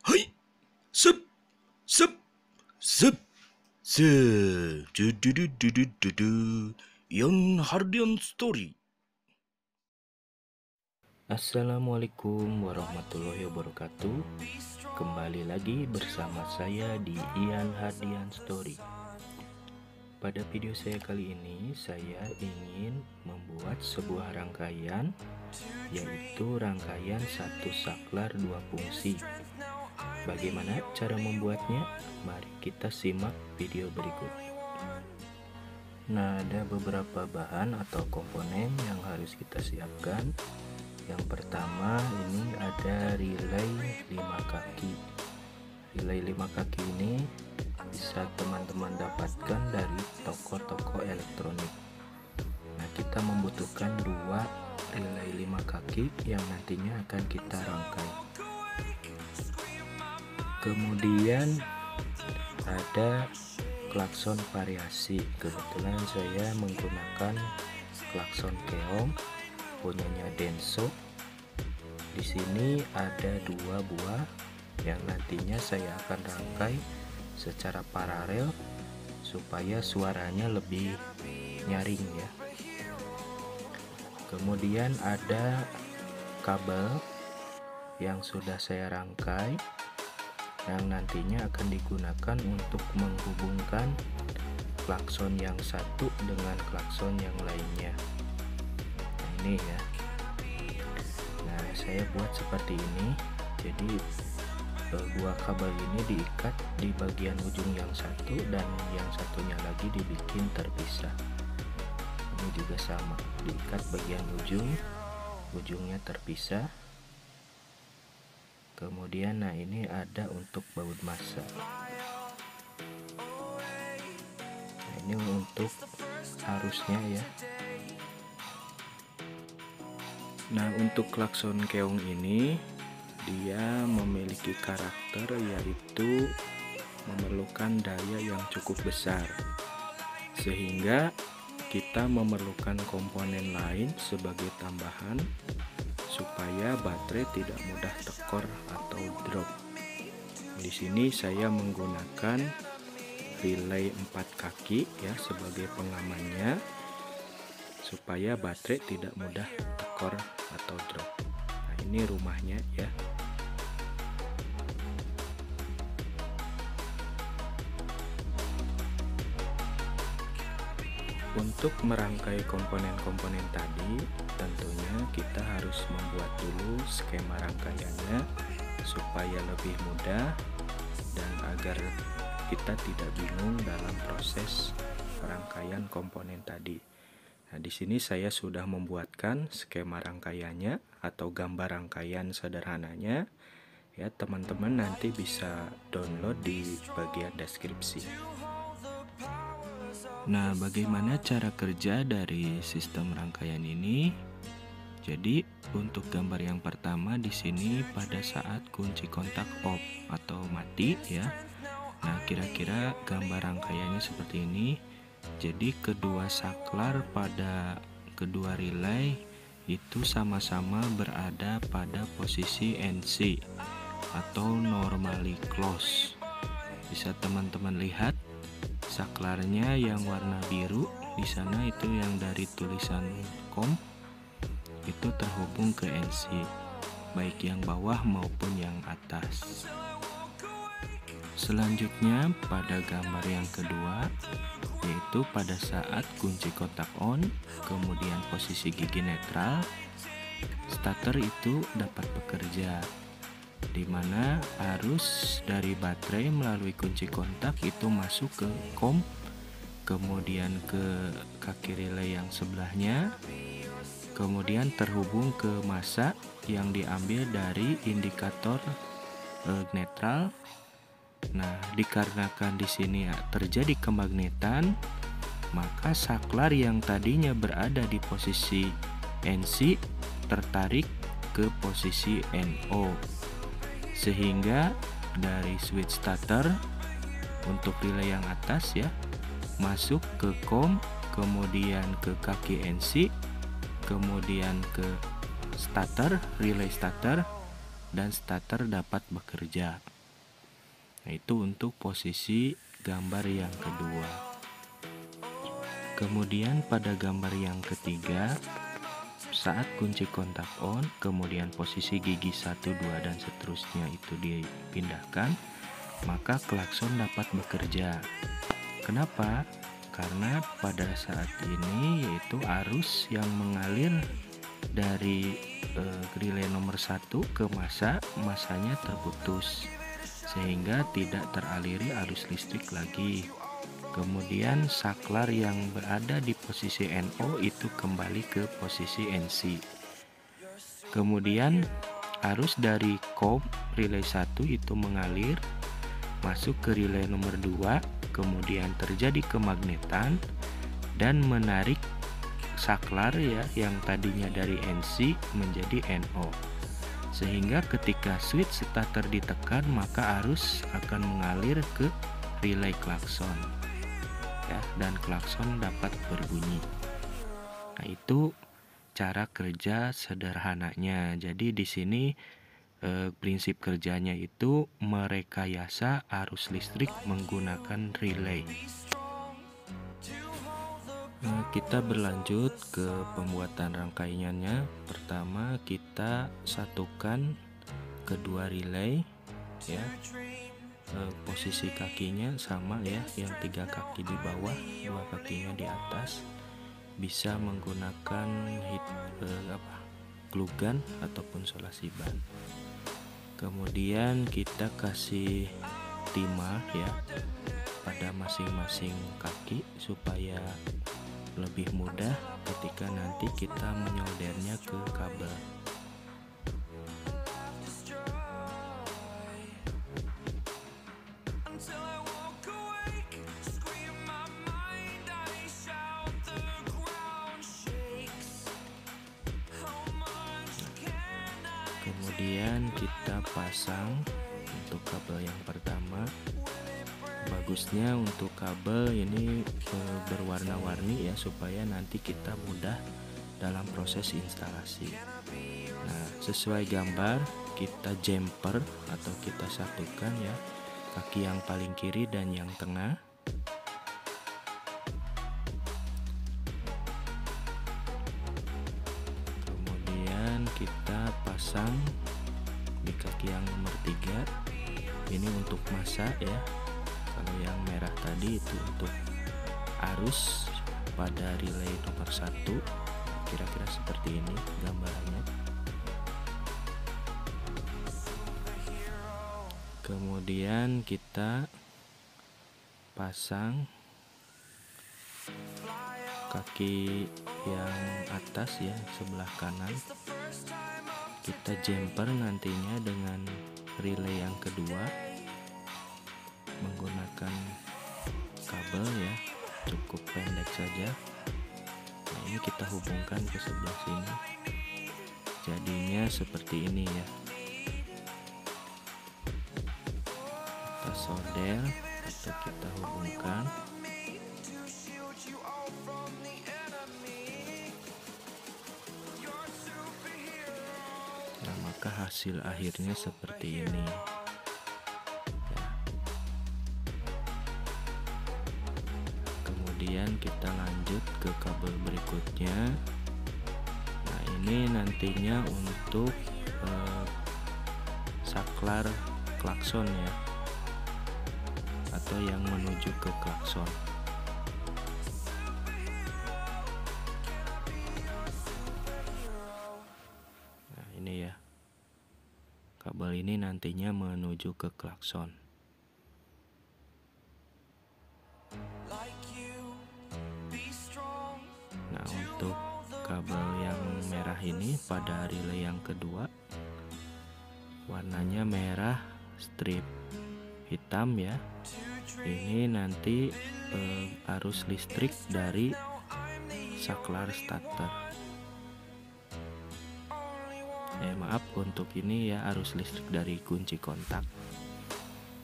Hai, sep, sep, sep, se, du, Yon Hardian Story. Assalamualaikum warahmatullahi wabarakatuh. Kembali lagi bersama saya di Ian Hardian Story. Pada video saya kali ini, saya ingin membuat sebuah rangkaian, yaitu rangkaian satu saklar dua fungsi. Bagaimana cara membuatnya? Mari kita simak video berikut. Nah, ada beberapa bahan atau komponen yang harus kita siapkan. Yang pertama, ini ada relay 5 kaki. Relay 5 kaki ini bisa teman-teman dapatkan dari toko-toko elektronik. Nah, kita membutuhkan 2 relay 5 kaki yang nantinya akan kita rangkai. Kemudian ada klakson variasi. Kebetulan saya menggunakan klakson keong punyanya Denso. Di sini ada 2 buah yang nantinya saya akan rangkai secara paralel supaya suaranya lebih nyaring ya. Kemudian ada kabel yang sudah saya rangkai yang nantinya akan digunakan untuk menghubungkan klakson yang satu dengan klakson yang lainnya. Nah, ini ya. Nah, saya buat seperti ini. Jadi 2 kabel ini diikat di bagian ujung yang satu dan yang satunya lagi dibikin terpisah. Ini juga sama, diikat bagian ujungnya terpisah. Kemudian nah ini ada untuk baut massa. Nah, ini untuk arusnya ya. Nah, untuk klakson keong ini dia memiliki karakter yaitu memerlukan daya yang cukup besar, sehingga kita memerlukan komponen lain sebagai tambahan supaya baterai tidak mudah tekor atau drop. Di sini saya menggunakan relay 4 kaki ya sebagai pengamannya supaya baterai tidak mudah tekor atau drop. Nah, ini rumahnya ya. Untuk merangkai komponen-komponen tadi, tentunya kita harus membuat dulu skema rangkaiannya supaya lebih mudah dan agar kita tidak bingung dalam proses rangkaian komponen tadi. Nah, di sini saya sudah membuatkan skema rangkaiannya atau gambar rangkaian sederhananya. Ya, teman-teman nanti bisa download di bagian deskripsi. Nah, bagaimana cara kerja dari sistem rangkaian ini? Jadi, untuk gambar yang pertama di sini pada saat kunci kontak off atau mati ya. Nah, kira-kira gambar rangkaiannya seperti ini. Jadi, kedua saklar pada kedua relay itu sama-sama berada pada posisi NC atau normally close. Bisa teman-teman lihat saklarnya yang warna biru di sana itu yang dari tulisan COM itu terhubung ke NC, baik yang bawah maupun yang atas. Selanjutnya pada gambar yang kedua, yaitu pada saat kunci kontak on, kemudian posisi gigi netral, starter itu dapat bekerja, di mana arus dari baterai melalui kunci kontak itu masuk ke COM, kemudian ke kaki relay yang sebelahnya, kemudian terhubung ke massa yang diambil dari indikator netral. Nah, dikarenakan di sini terjadi kemagnetan, maka saklar yang tadinya berada di posisi NC tertarik ke posisi NO, sehingga dari switch starter untuk relay yang atas ya masuk ke COM, kemudian ke kaki NC, kemudian ke starter, relay starter, dan starter dapat bekerja. Nah, itu untuk posisi gambar yang kedua. Kemudian pada gambar yang ketiga, saat kunci kontak on, kemudian posisi gigi 1, 2, dan seterusnya itu dipindahkan, maka klakson dapat bekerja. Kenapa? Karena pada saat ini yaitu arus yang mengalir dari relay nomor 1 ke masanya terputus, sehingga tidak teraliri arus listrik lagi. Kemudian saklar yang berada di posisi NO itu kembali ke posisi NC. Kemudian arus dari COM relay 1 itu mengalir masuk ke relay nomor 2, kemudian terjadi kemagnetan dan menarik saklar ya yang tadinya dari NC menjadi NO. Sehingga ketika switch starter ditekan, maka arus akan mengalir ke relay klakson. Ya, dan klakson dapat berbunyi. Nah, itu cara kerja sederhananya. Jadi di sini prinsip kerjanya itu merekayasa arus listrik menggunakan relay. Kita berlanjut ke pembuatan rangkaiannya. Pertama, kita satukan kedua relay ya. Posisi kakinya sama ya, yang 3 kaki di bawah, 2 kakinya di atas. Bisa menggunakan glue gun ataupun solasi ban. Kemudian kita kasih timah ya pada masing-masing kaki supaya lebih mudah ketika nanti kita menyoldernya ke kabel. Kemudian kita pasang untuk kabel yang pertama. Bagusnya untuk kabel ini berwarna-warni ya, supaya nanti kita mudah dalam proses instalasi. Nah, sesuai gambar kita jumper atau kita satukan ya, kaki yang paling kiri dan yang tengah. Kemudian kita pasang di kaki yang nomor 3. Ini untuk massa ya. Kalau yang merah tadi itu untuk arus pada relay nomor 1. Kira-kira seperti ini gambarannya. Kemudian kita pasang kaki yang atas ya, sebelah kanan. Kita jumper nantinya dengan relay yang kedua menggunakan kabel ya, cukup pendek saja. Nah, ini kita hubungkan ke sebelah sini, jadinya seperti ini ya. Kita solder atau kita hubungkan. Nah, maka hasil akhirnya seperti ini. Kemudian kita lanjut ke kabel berikutnya. Nah, ini nantinya untuk saklar klakson ya, atau yang menuju ke klakson. Nah, ini ya, kabel ini nantinya menuju ke klakson. Nah, untuk kabel yang merah ini pada relay yang kedua, warnanya merah strip hitam ya. Ini nanti arus listrik dari saklar starter. Maaf, untuk ini ya arus listrik dari kunci kontak.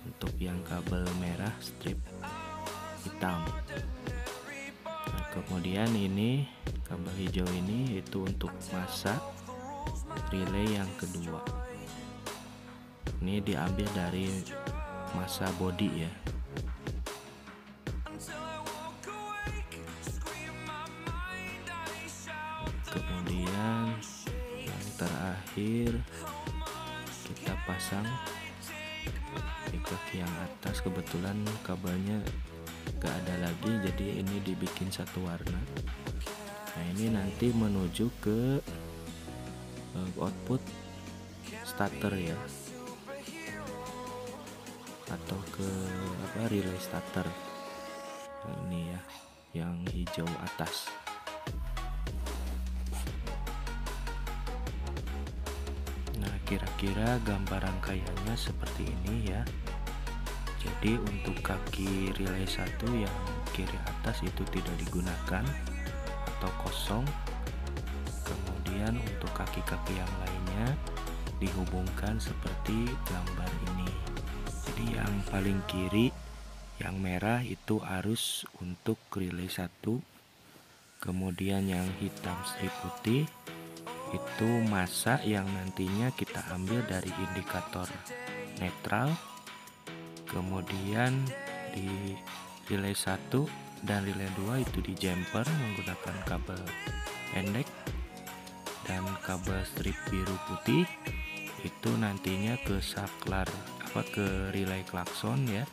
Untuk yang kabel merah strip hitam. Nah, kemudian ini kabel hijau ini itu untuk massa relay yang kedua. Ini diambil dari massa body ya. Kemudian yang terakhir kita pasang di kaki yang atas. Kebetulan kabelnya gak ada lagi, jadi ini dibikin satu warna. Nah, ini nanti menuju ke output starter ya, atau ke relay starter. Nah, ini ya yang hijau atas. Nah, kira-kira gambar rangkaiannya seperti ini ya. Jadi untuk kaki relay 1 yang kiri atas itu tidak digunakan atau kosong. Kemudian untuk kaki-kaki yang lainnya dihubungkan seperti gambar ini. Jadi yang paling kiri yang merah itu arus untuk relay 1. Kemudian yang hitam strip putih itu massa yang nantinya kita ambil dari indikator netral. Kemudian di relay 1 dan relay 2 itu di jumper menggunakan kabel pendek, dan kabel strip biru putih itu nantinya ke saklar ke relay klakson ya.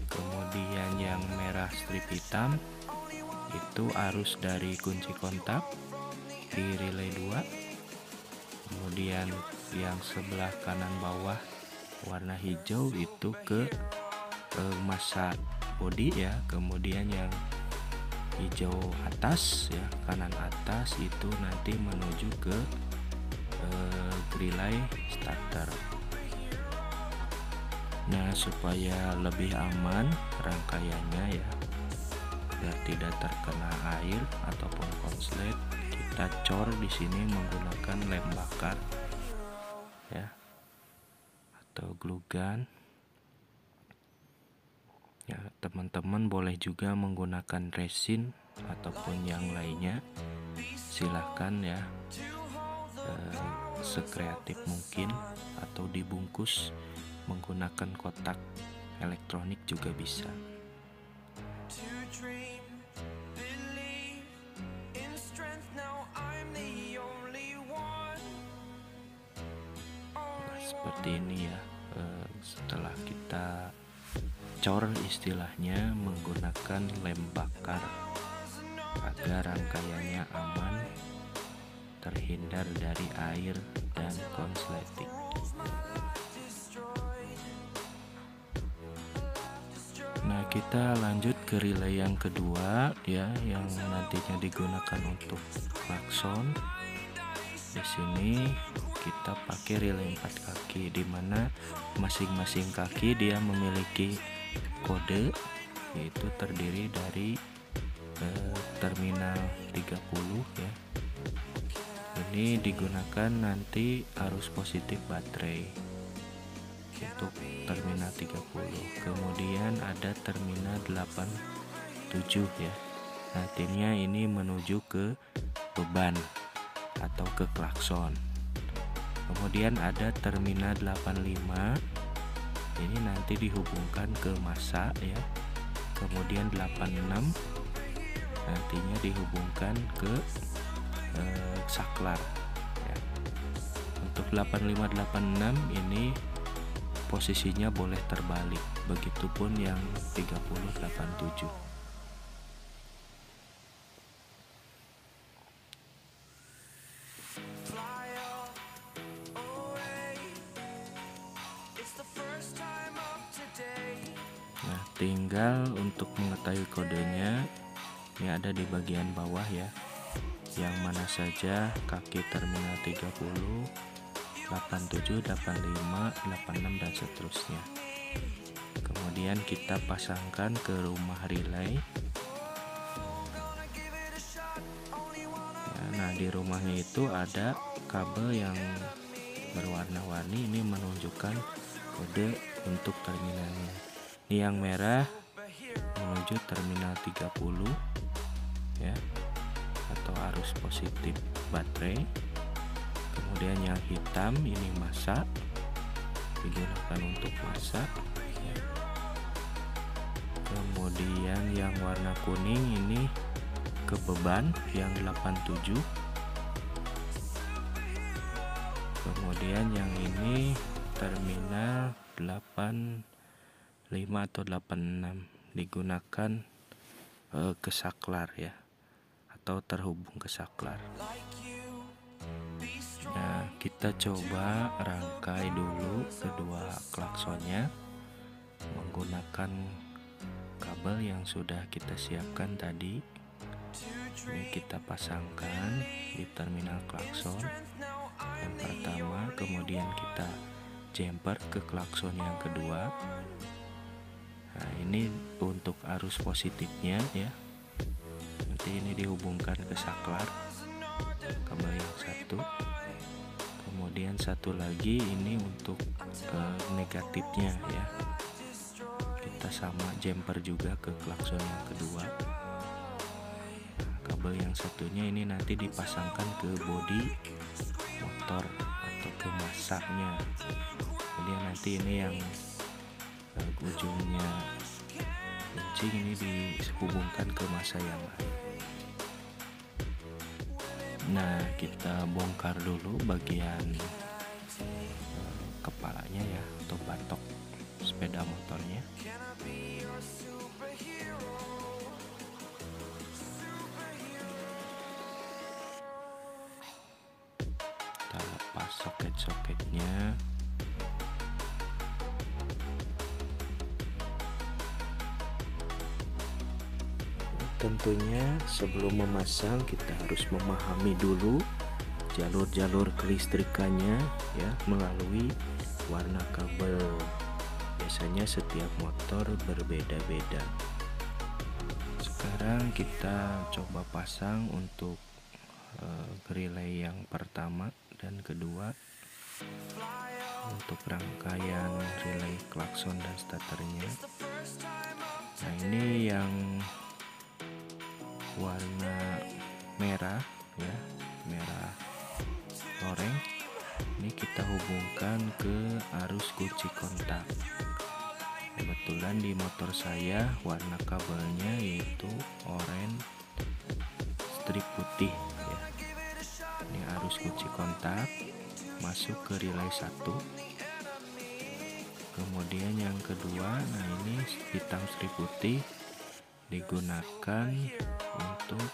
Kemudian yang merah strip hitam itu arus dari kunci kontak di relay 2. Kemudian yang sebelah kanan bawah warna hijau itu ke massa body ya. Kemudian yang hijau atas ya, kanan atas itu nanti menuju ke relay starter. Nah, supaya lebih aman rangkaiannya ya, biar tidak terkena air ataupun konslet, kita cor di sini menggunakan lem bakar ya, atau glue gun. Ya, teman-teman boleh juga menggunakan resin ataupun yang lainnya, silahkan ya, sekreatif mungkin, atau dibungkus menggunakan kotak elektronik juga bisa. Nah, seperti ini ya. Setelah kita cor istilahnya menggunakan lem bakar agar rangkaiannya aman, terhindar dari air dan konsleting. Nah, kita lanjut ke relay yang kedua ya, yang nantinya digunakan untuk klakson. Di sini kita pakai relay 4 kaki, di mana masing-masing kaki dia memiliki kode, yaitu terdiri dari terminal 30 ya. Ini digunakan nanti arus positif baterai untuk terminal 30. Kemudian ada terminal 87 ya. Nantinya ini menuju ke beban atau ke klakson. Kemudian ada terminal 85. Ini nanti dihubungkan ke massa ya. Kemudian 86 nantinya dihubungkan ke saklar ya. Untuk 8586 ini posisinya boleh terbalik, begitupun yang 3087. Nah, tinggal untuk mengetahui kodenya, ini ada di bagian bawah ya, yang mana saja kaki terminal 30, 87, 85, 86 dan seterusnya. Kemudian kita pasangkan ke rumah relay ya. Nah, di rumahnya itu ada kabel yang berwarna-warni, ini menunjukkan kode untuk terminalnya. Ini yang merah menuju terminal 30 ya, atau arus positif baterai. Kemudian yang hitam ini massa, digunakan untuk massa. Kemudian yang warna kuning ini ke beban yang 87. Kemudian yang ini terminal 85 atau 86 digunakan ke saklar ya, atau terhubung ke saklar. Nah, kita coba rangkai dulu kedua klaksonnya menggunakan kabel yang sudah kita siapkan tadi. Ini kita pasangkan di terminal klakson yang pertama, kemudian kita jumper ke klakson yang kedua. Nah, ini untuk arus positifnya ya. Nanti ini dihubungkan ke saklar, kabel yang satu. Kemudian satu lagi ini untuk negatifnya ya. Kita sama jumper juga ke klakson yang kedua. Kabel yang satunya ini nanti dipasangkan ke bodi motor atau ke masanya. Kemudian nanti ini yang ujungnya kuncing ini dihubungkan ke masa yang lain. Nah, kita bongkar dulu bagian kepalanya ya, atau batok sepeda motornya. Kita lepas soket-soketnya. Tentunya sebelum memasang kita harus memahami dulu jalur-jalur kelistrikannya ya, melalui warna kabel. Biasanya setiap motor berbeda-beda. Sekarang kita coba pasang untuk relay yang pertama dan kedua. Untuk rangkaian relay klakson dan starternya. Nah, ini yang warna merah ya, merah loreng. Ini kita hubungkan ke arus kunci kontak. Kebetulan di motor saya warna kabelnya yaitu oranye strip putih ya. Ini arus kunci kontak masuk ke relay 1. Kemudian yang kedua, nah ini hitam strip putih digunakan untuk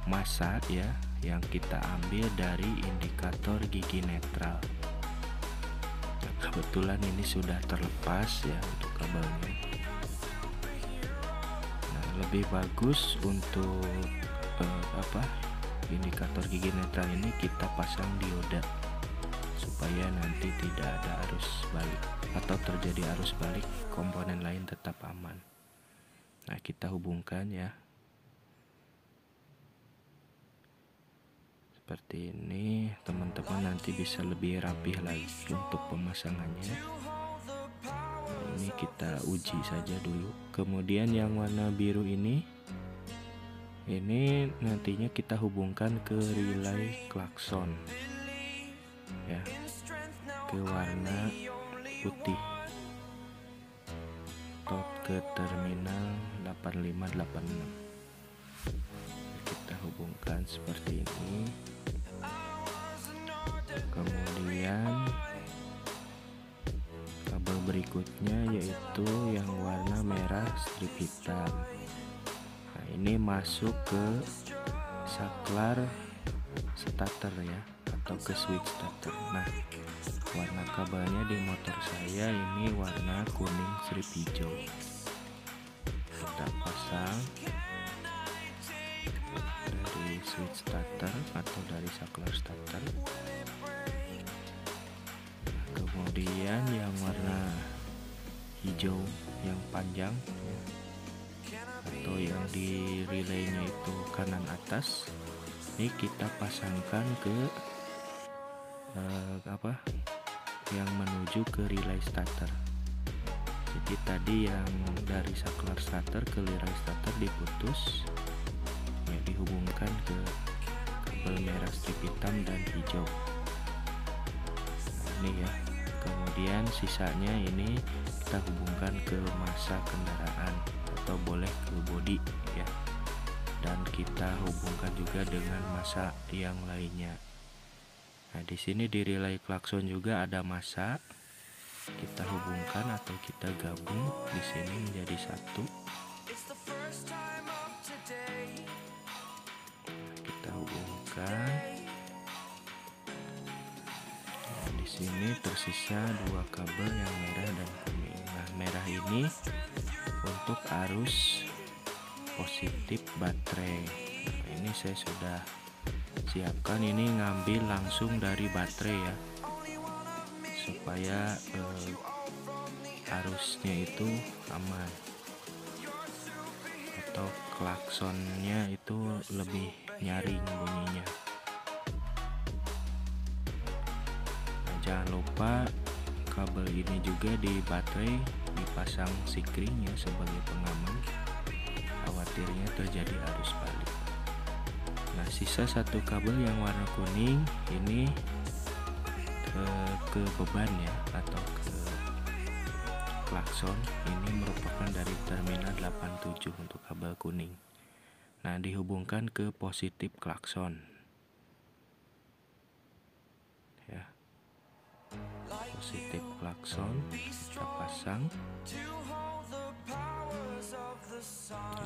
massa ya, yang kita ambil dari indikator gigi netral. Nah, kebetulan ini sudah terlepas ya untuk kabelnya. Nah, lebih bagus untuk indikator gigi netral ini kita pasang dioda supaya nanti tidak ada arus balik atau terjadi arus balik, komponen lain tetap aman. Nah, kita hubungkan ya seperti ini. Teman-teman nanti bisa lebih rapih lagi untuk pemasangannya. Ini kita uji saja dulu. Kemudian yang warna biru ini nantinya kita hubungkan ke relay klakson ya, ke warna putih atau ke terminal 8586. Kita hubungkan seperti ini. Kemudian kabel berikutnya yaitu yang warna merah strip hitam. Nah, ini masuk ke saklar starter ya, atau ke switch starter. Nah, warna kabelnya di motor saya ini warna kuning strip hijau. Kita pasang dari switch starter atau dari saklar starter. Kemudian yang warna hijau yang panjang ya, atau yang di relaynya itu kanan atas, ini kita pasangkan ke yang menuju ke relay starter. Jadi tadi yang dari saklar starter ke relay starter diputus ya, dihubungkan ke kabel merah strip hitam dan hijau. Nah, ini ya Kemudian sisanya ini kita hubungkan ke massa kendaraan atau boleh ke bodi ya. Dan kita hubungkan juga dengan massa yang lainnya. Nah, di sini di relay klakson juga ada massa. Kita hubungkan atau kita gabung di sini menjadi satu. Kita hubungkan. Nah, di sini tersisa dua kabel yang merah dan kuning. Nah, merah ini untuk arus positif baterai. Nah, ini saya sudah siapkan, ini ngambil langsung dari baterai ya, supaya arusnya itu aman atau klaksonnya itu lebih nyaring bunyinya. Nah, jangan lupa kabel ini juga di baterai dipasang sikring ya sebagai pengaman, khawatirnya terjadi arus balik. Nah, sisa satu kabel yang warna kuning ini ke beban ya atau ke klakson, ini merupakan dari terminal 87 untuk kabel kuning. Nah, dihubungkan ke positif klakson ya. Positif klakson kita pasang.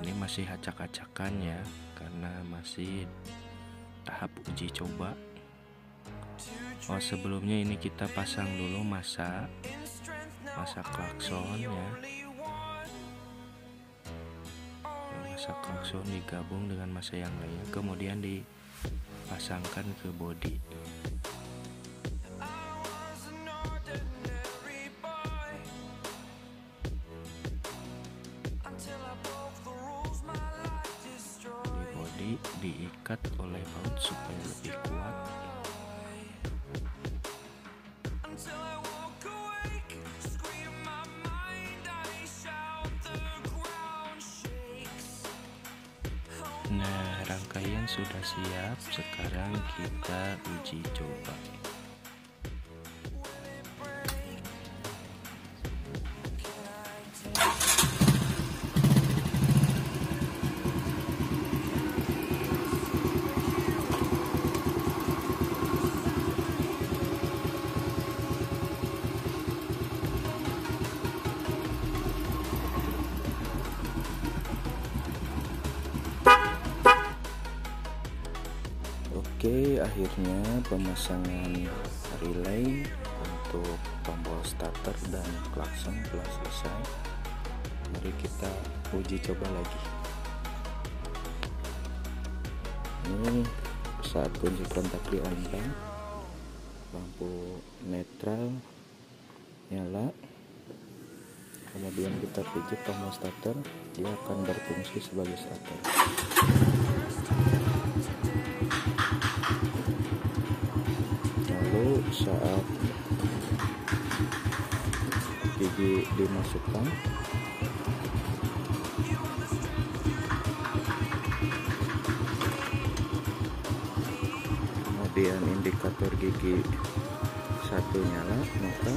Ini masih acak-acakan ya, karena masih tahap uji coba. Oh, sebelumnya ini kita pasang dulu massa klakson ya. Massa klakson digabung dengan massa yang lainnya, kemudian dipasangkan ke bodi. Diikat oleh baut supaya lebih kuat. Nah, rangkaian sudah siap, sekarang kita uji coba. Oke, akhirnya pemasangan relay untuk tombol starter dan klakson telah selesai. Mari kita uji coba lagi. Ini saat kunci kontak di on, lampu netral nyala, kemudian kita pijit tombol starter, dia akan berfungsi sebagai starter. Lalu saat gigi dimasukkan, kemudian indikator gigi satu nyala, maka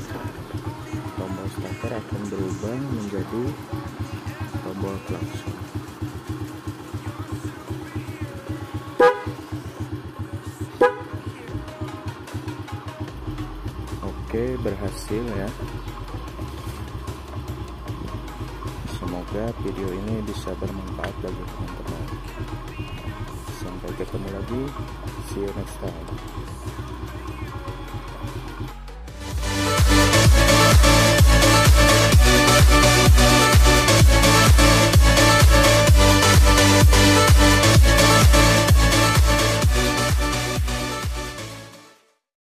tombol starter akan berubah menjadi tombol klakson. Oke, berhasil ya. Semoga video ini bisa bermanfaat bagi teman-teman. Sampai ketemu lagi. See you next time.